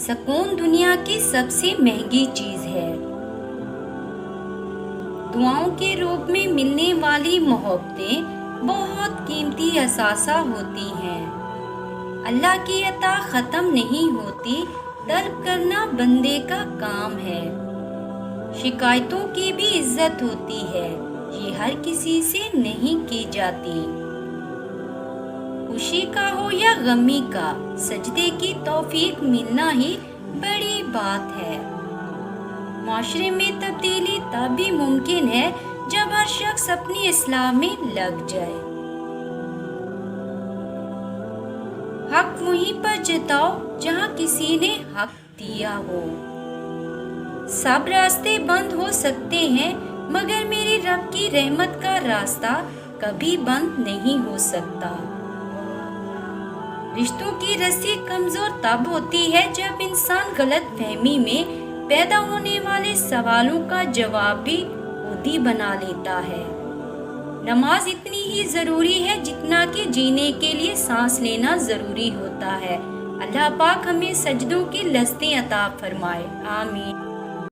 سکون دنیا کی سب سے مہنگی چیز ہے۔ دعاؤں کے روپ میں ملنے والی محبتیں بہت قیمتی اثاثہ ہوتی ہیں۔ اللہ کی عطا ختم نہیں ہوتی، طلب کرنا بندے کا کام ہے۔ شکایتوں کی بھی عزت ہوتی ہے، یہ ہر کسی سے نہیں کی جاتی۔ خوشی کا ہو یا غمی کا، سجدے کی توفیق ملنا ہی بڑی بات ہے۔ معاشرے میں تبدیلی تب بھی ممکن ہے جب ہر شخص اپنی اصلاح میں لگ جائے۔ حق وہیں پر جتاؤ جہاں کسی نے حق دیا ہو۔ سب راستے بند ہو سکتے ہیں مگر میرے رب کی رحمت کا راستہ کبھی بند نہیں ہو سکتا۔ رشتوں کی رسی کمزور تب ہوتی ہے جب انسان غلط فہمی میں پیدا ہونے والے سوالوں کا جواب بھی خود ہی بنا لیتا ہے۔ نماز اتنی ہی ضروری ہے جتنا کہ جینے کے لیے سانس لینا ضروری ہوتا ہے۔ اللہ پاک ہمیں سجدوں کی لذتیں عطا فرمائے، آمین۔